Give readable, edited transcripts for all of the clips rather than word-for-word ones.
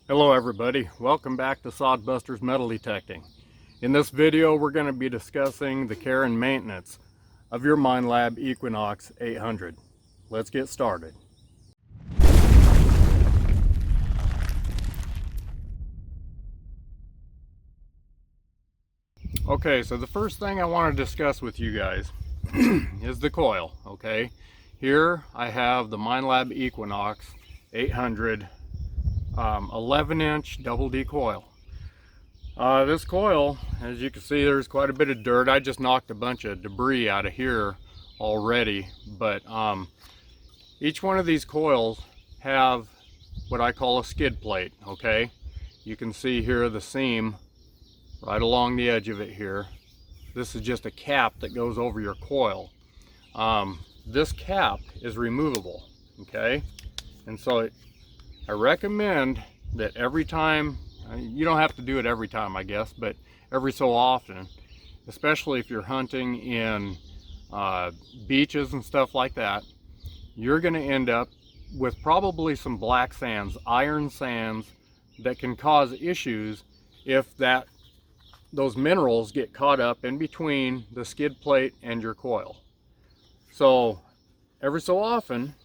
Hello everybody, welcome back to Sod Busters Metal Detecting. In this video we're going to be discussing the care and maintenance of your Minelab Equinox 800. Let's get started. Okay, so the first thing I want to discuss with you guys is the coil. Okay, here I have the Minelab Equinox 800 11-inch double D coil. This coil, as you can see, there's quite a bit of dirt. I just knocked a bunch of debris out of here already, but each one of these coils have what I call a skid plate. Okay, you can see here the seam right along the edge of it here. This is just a cap that goes over your coil. This cap is removable, okay? And so I recommend that every time, you don't have to do it every time I guess, but every so often, especially if you're hunting in beaches and stuff like that, you're going to end up with probably some black sands, iron sands, that can cause issues if those minerals get caught up in between the skid plate and your coil. So every so often,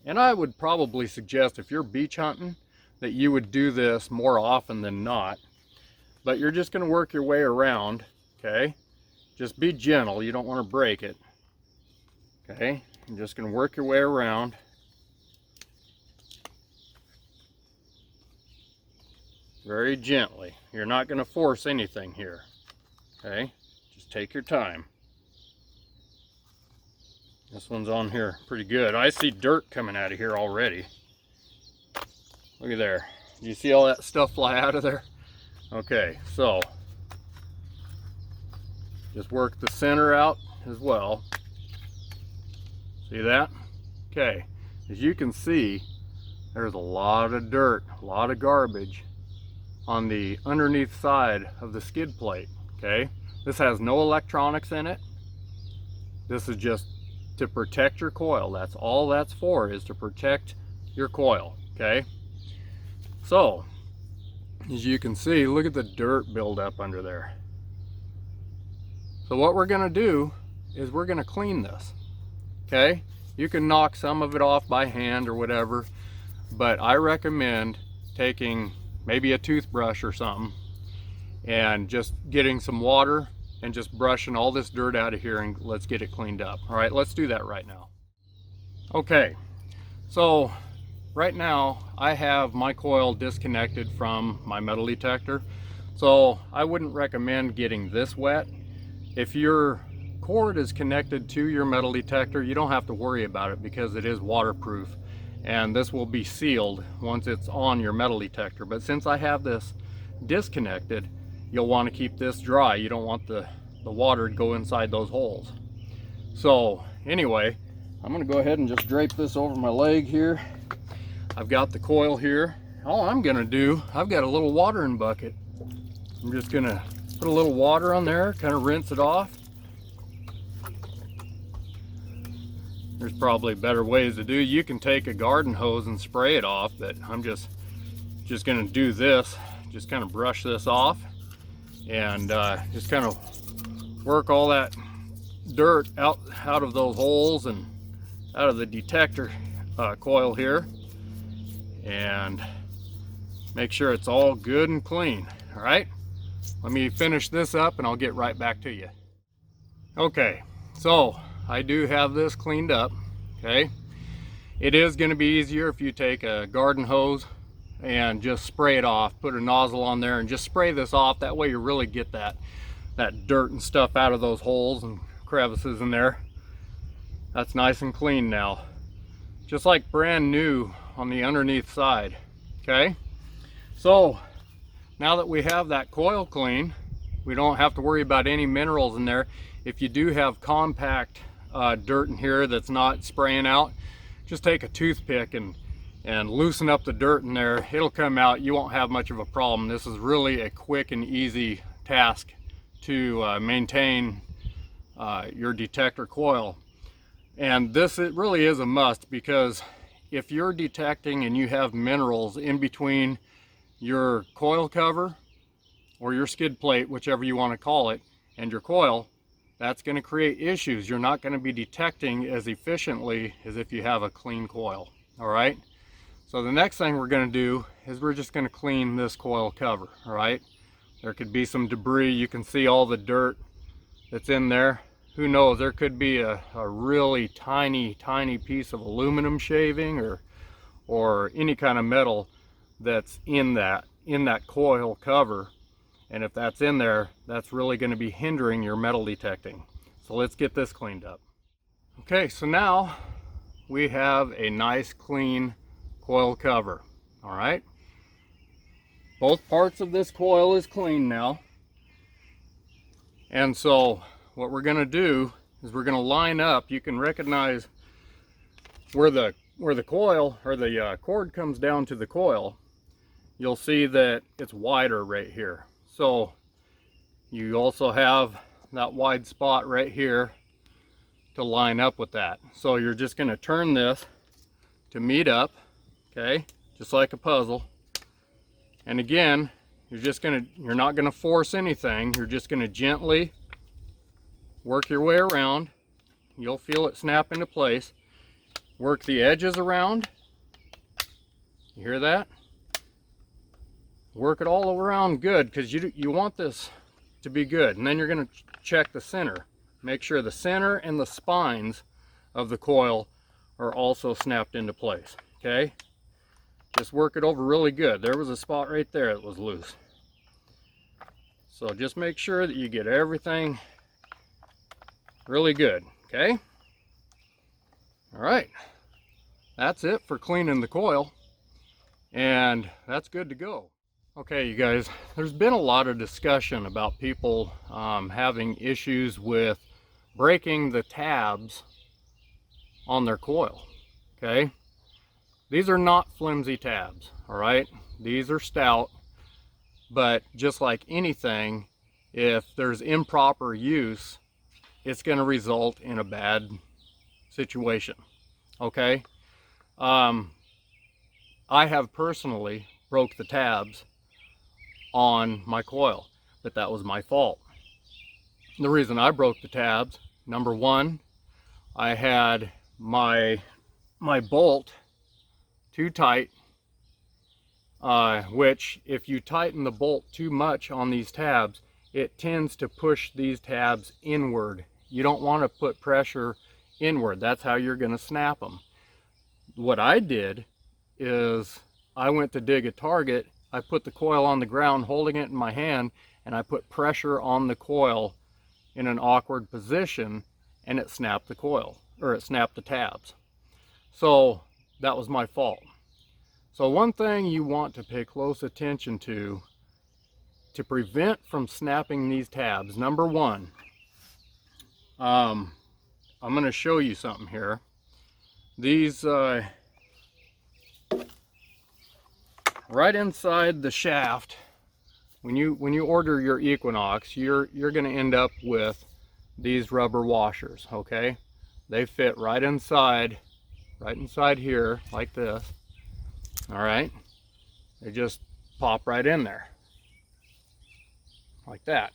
and I would probably suggest if you're beach hunting that you would do this more often than not, but you're just going to work your way around. Okay, just be gentle, you don't want to break it. Okay, you're just going to work your way around. Very gently. You're not going to force anything here. Okay, just take your time. This one's on here pretty good. I see dirt coming out of here already. Look at there. Do you see all that stuff fly out of there? Okay, so just work the center out as well. See that? Okay, as you can see, there's a lot of dirt, a lot of garbage on the underneath side of the skid plate. Okay, this has no electronics in it. This is just to protect your coil. That's all that's for, is to protect your coil. Okay, so as you can see, look at the dirt buildup under there. So what we're going to do is we're going to clean this. Okay, you can knock some of it off by hand or whatever, but I recommend taking maybe a toothbrush or something and just getting some water and just brushing all this dirt out of here, and let's get it cleaned up. All right, let's do that right now. Okay, so right now I have my coil disconnected from my metal detector, so I wouldn't recommend getting this wet. If your cord is connected to your metal detector, you don't have to worry about it because it is waterproof, and this will be sealed once it's on your metal detector. But since I have this disconnected, you'll want to keep this dry. You don't want the water to go inside those holes. So anyway, I'm going to go ahead and just drape this over my leg here. I've got the coil here. All I'm going to do, I've got a little watering bucket. I'm just going to put a little water on there, kind of rinse it off. There's probably better ways to do. You can take a garden hose and spray it off, but I'm just going to do this. Just kind of brush this off and just kind of work all that dirt out of those holes and out of the detector coil here, and make sure it's all good and clean. All right, let me finish this up and I'll get right back to you. Okay, so I do have this cleaned up. Okay, it is going to be easier if you take a garden hose and just spray it off, put a nozzle on there and just spray this off. That way you really get that dirt and stuff out of those holes and crevices in there. That's nice and clean now, just like brand new on the underneath side. Okay, so now that we have that coil clean, we don't have to worry about any minerals in there. If you do have compact dirt in here that's not spraying out, just take a toothpick and loosen up the dirt in there. It'll come out. You won't have much of a problem. This is really a quick and easy task to maintain your detector coil. And this, it really is a must, because if you're detecting and you have minerals in between your coil cover or your skid plate, whichever you want to call it, and your coil, that's going to create issues. You're not going to be detecting as efficiently as if you have a clean coil. All right, so the next thing we're going to do is we're just going to clean this coil cover. All right, there could be some debris. You can see all the dirt that's in there. Who knows, there could be a really tiny piece of aluminum shaving or any kind of metal that's in that coil cover. And if that's in there, that's really going to be hindering your metal detecting. So let's get this cleaned up. Okay, so now we have a nice clean coil cover. All right, both parts of this coil is clean now. And so what we're going to do is we're going to line up. You can recognize where the coil or the cord comes down to the coil. You'll see that it's wider right here. So you also have that wide spot right here to line up with that. So you're just going to turn this to meet up, okay, just like a puzzle. And again, you're not going to force anything. You're just going to gently work your way around. You'll feel it snap into place. Work the edges around. You hear that? Work it all around good, because you want this to be good. And then you're going to check the center. Make sure the center and the spines of the coil are also snapped into place. Okay? Just work it over really good. There was a spot right there that was loose. So just make sure that you get everything really good. Okay? All right. That's it for cleaning the coil. And that's good to go. Okay, you guys, there's been a lot of discussion about people having issues with breaking the tabs on their coil. Okay, these are not flimsy tabs. All right, these are stout, but just like anything, if there's improper use, it's going to result in a bad situation. Okay, I have personally broke the tabs on my coil, but that was my fault. The reason I broke the tabs, number one, I had my bolt too tight, which if you tighten the bolt too much on these tabs, it tends to push these tabs inward. You don't want to put pressure inward. That's how you're going to snap them. What I did is I went to dig a target. I put the coil on the ground, holding it in my hand, and I put pressure on the coil in an awkward position, and it snapped the coil, or it snapped the tabs. So that was my fault. So one thing you want to pay close attention to prevent from snapping these tabs, number one, I'm going to show you something here. These right inside the shaft, when you order your Equinox, you're going to end up with these rubber washers. Okay, they fit right inside here like this. All right, they just pop right in there like that.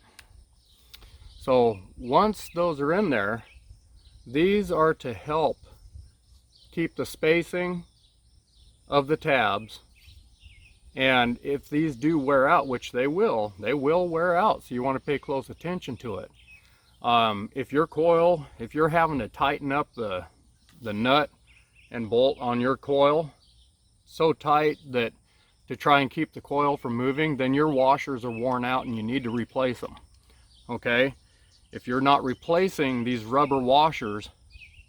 So once those are in there, these are to help keep the spacing of the tabs. And if these do wear out, which they will wear out, so you want to pay close attention to it. If you're having to tighten up the nut and bolt on your coil so tight that to try and keep the coil from moving, then your washers are worn out and you need to replace them. Okay? If you're not replacing these rubber washers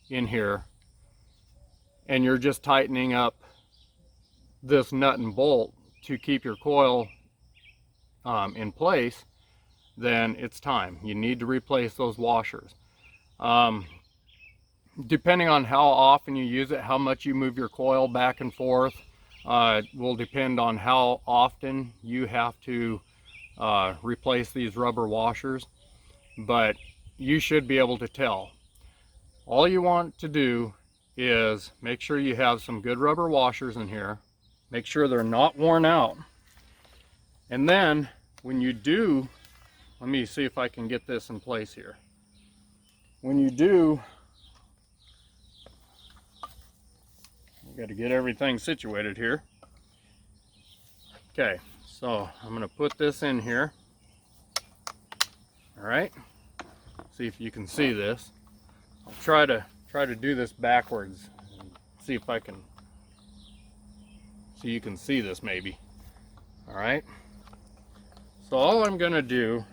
in here and you're just tightening up this nut and bolt to keep your coil in place, then it's time. You need to replace those washers. Depending on how often you use it, how much you move your coil back and forth, will depend on how often you have to replace these rubber washers. But you should be able to tell. All you want to do is make sure you have some good rubber washers in here. Make sure they're not worn out. And then when you do, let me see if I can get this in place here. When you do, I've got to get everything situated here. Okay, so I'm going to put this in here. All right, see if you can see this. I'll try to do this backwards and see if I can, so you can see this maybe. All right, so all I'm going to do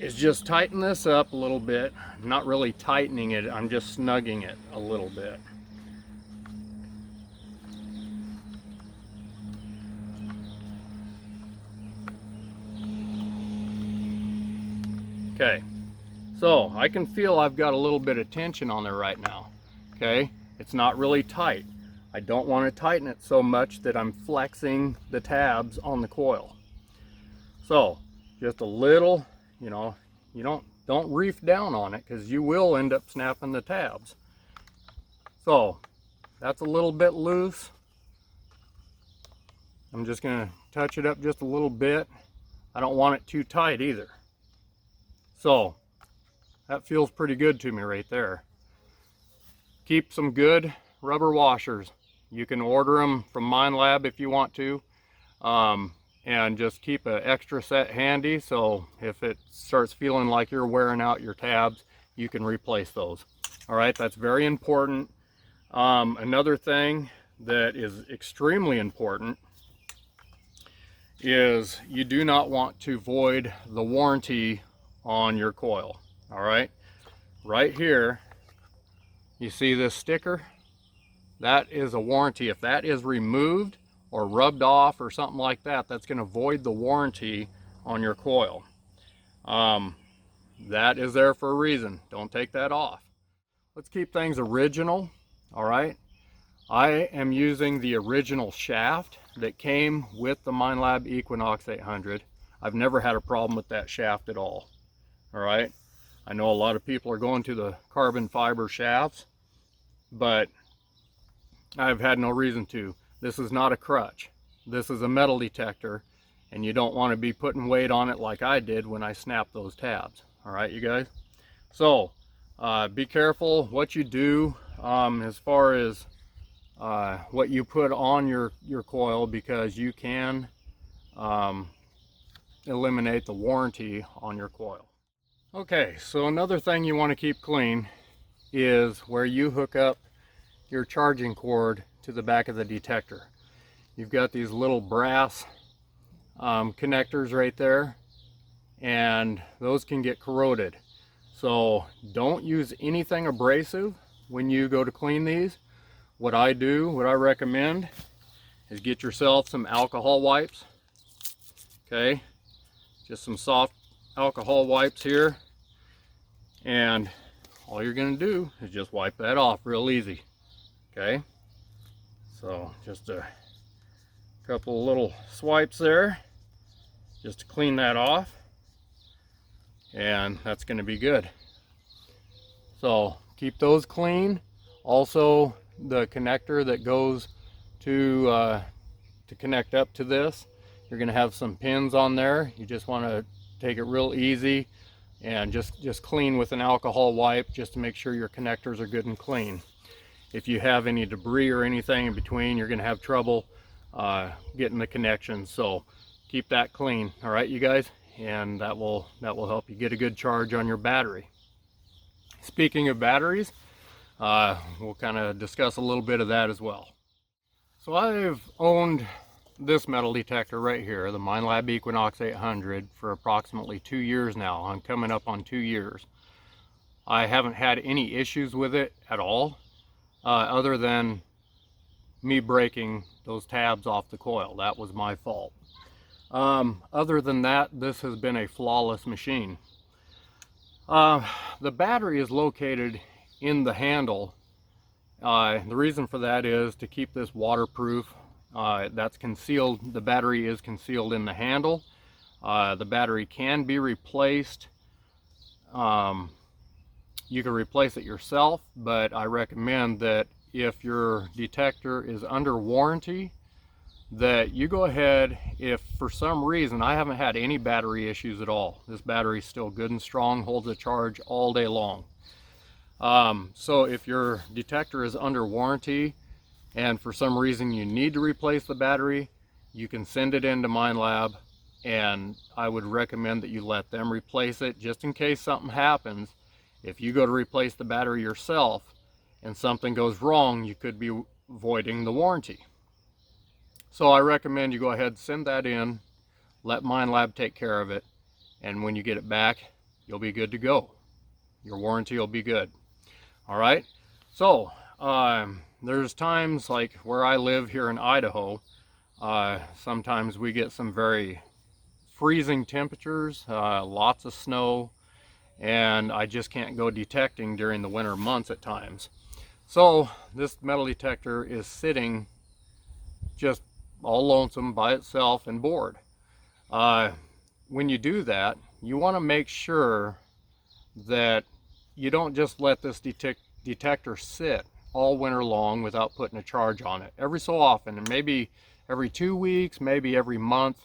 is just tighten this up a little bit. I'm not really tightening it, I'm just snugging it a little bit. Okay, so I can feel I've got a little bit of tension on there right now. Okay, it's not really tight. I don't want to tighten it so much that I'm flexing the tabs on the coil. So just a little, you know, you don't reef down on it because you will end up snapping the tabs. So that's a little bit loose. I'm just going to touch it up just a little bit. I don't want it too tight either. So that feels pretty good to me right there. Keep some good rubber washers. You can order them from Minelab if you want to. And just keep an extra set handy, so if it starts feeling like you're wearing out your tabs, you can replace those. All right, that's very important. Another thing that is extremely important is you do not want to void the warranty on your coil. All right, right here you see this sticker, that is a warranty. If that is removed or rubbed off or something like that, that's going to void the warranty on your coil. That is there for a reason. Don't take that off. Let's keep things original. All right, I am using the original shaft that came with the Minelab Equinox 800. I've never had a problem with that shaft at all. All right, I know a lot of people are going to the carbon fiber shafts, but I've had no reason to. This is not a crutch. This is a metal detector, and you don't want to be putting weight on it like I did when I snapped those tabs. All right, you guys? So be careful what you do as far as what you put on your coil, because you can eliminate the warranty on your coil. Okay, so another thing you want to keep clean is where you hook up your charging cord to the back of the detector. You've got these little brass connectors right there, and those can get corroded. So don't use anything abrasive when you go to clean these. What I recommend is get yourself some alcohol wipes. Okay, just some soft alcohol wipes here, and all you're going to do is just wipe that off real easy. Okay, so just a couple of little swipes there just to clean that off, and that's going to be good. So keep those clean. Also, the connector that goes to connect up to this, you're going to have some pins on there. You just want to take it real easy and just clean with an alcohol wipe just to make sure your connectors are good and clean. If you have any debris or anything in between, you're going to have trouble getting the connections. So keep that clean. All right, you guys, and that will help you get a good charge on your battery. Speaking of batteries, we'll kind of discuss a little bit of that as well. So I've owned this metal detector right here, the Minelab Equinox 800, for approximately 2 years now. I'm coming up on 2 years. I haven't had any issues with it at all, other than me breaking those tabs off the coil. That was my fault. Other than that, this has been a flawless machine. The battery is located in the handle. The reason for that is to keep this waterproof. That's concealed. The battery is concealed in the handle. The battery can be replaced. You can replace it yourself, but I recommend that if your detector is under warranty, that you go ahead, if for some reason, I haven't had any battery issues at all. This battery is still good and strong, holds a charge all day long. So if your detector is under warranty and for some reason you need to replace the battery, you can send it into Minelab, and I would recommend that you let them replace it just in case something happens. If you go to replace the battery yourself and something goes wrong, you could be voiding the warranty. So I recommend you go ahead, send that in, let Minelab take care of it, and when you get it back, you'll be good to go. Your warranty will be good. All right, so there's times like where I live here in Idaho, sometimes we get some very freezing temperatures, lots of snow, and I just can't go detecting during the winter months at times. So this metal detector is sitting just all lonesome by itself and bored. When you do that, you want to make sure that you don't just let this detector sit all winter long without putting a charge on it. Every so often, and maybe every 2 weeks, maybe every month,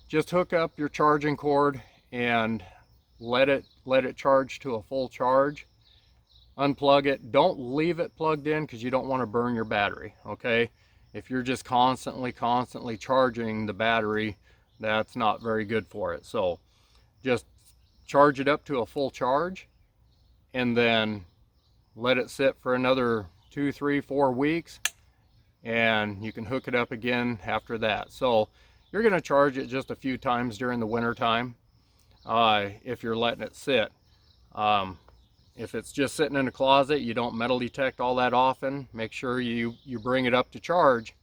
just hook up your charging cord and let it charge to a full charge. Unplug it. Don't leave it plugged in because you don't want to burn your battery, okay? If you're just constantly charging the battery, that's not very good for it. So just charge it up to a full charge and then let it sit for another 2, 3, 4 weeks, and you can hook it up again after that. So you're going to charge it just a few times during the winter time if you're letting it sit. If it's just sitting in a closet, you don't metal detect all that often, make sure you bring it up to charge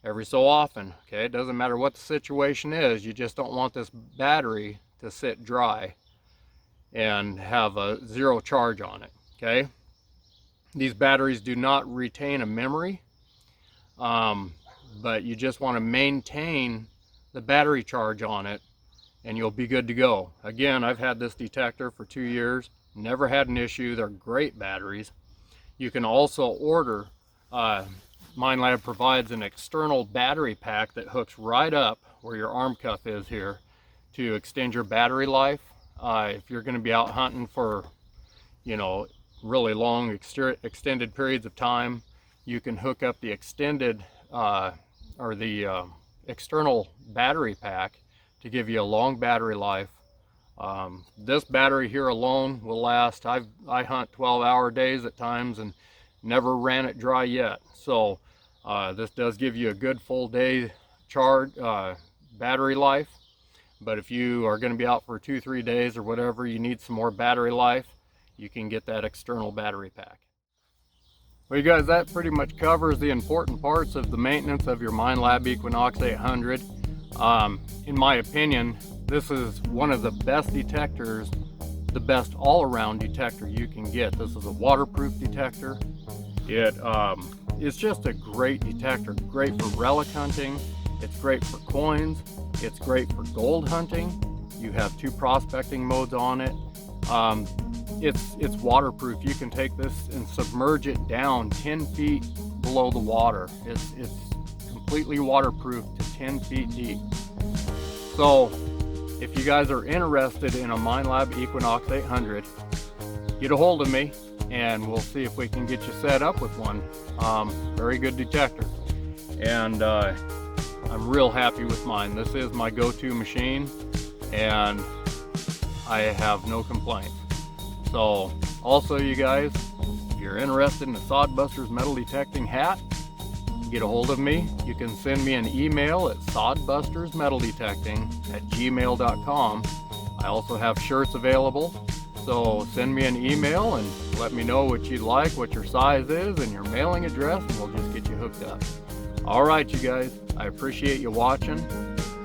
every so often. Okay, it doesn't matter what the situation is, you just don't want this battery to sit dry and have a zero charge on it. Okay, these batteries do not retain a memory, but you just want to maintain the battery charge on it and you'll be good to go. Again, I've had this detector for 2 years, never had an issue. They're great batteries. You can also order, Minelab provides an external battery pack that hooks right up where your arm cuff is here to extend your battery life. If you're going to be out hunting for, you know, really long extended periods of time, you can hook up the extended external battery pack to give you a long battery life. This battery here alone will last, I hunt 12-hour days at times and never ran it dry yet. So this does give you a good full day charge, battery life. But if you are going to be out for 2-3 days or whatever, you need some more battery life, you can get that external battery pack. Well, you guys, that pretty much covers the important parts of the maintenance of your Minelab Equinox 800. In my opinion, this is one of the best detectors, the best all-around detector you can get. This is a waterproof detector. It's just a great detector, great for relic hunting. It's great for coins. It's great for gold hunting. You have 2 prospecting modes on it. It's waterproof. You can take this and submerge it down 10 feet below the water. It's completely waterproof to 10 feet deep. So if you guys are interested in a Minelab Equinox 800, get a hold of me and we'll see if we can get you set up with one. Very good detector, and I'm real happy with mine. This is my go-to machine and I have no complaints. So also, you guys, if you're interested in a Sod Busters Metal Detecting hat, get a hold of me. You can send me an email at sodbustersmetaldetecting@gmail.com. I also have shirts available, so send me an email and let me know what you'd like, what your size is, and your mailing address, and we'll just get you hooked up. All right, you guys, I appreciate you watching,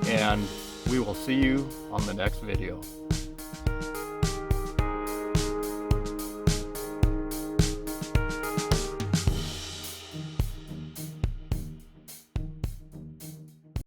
and we will see you on the next video.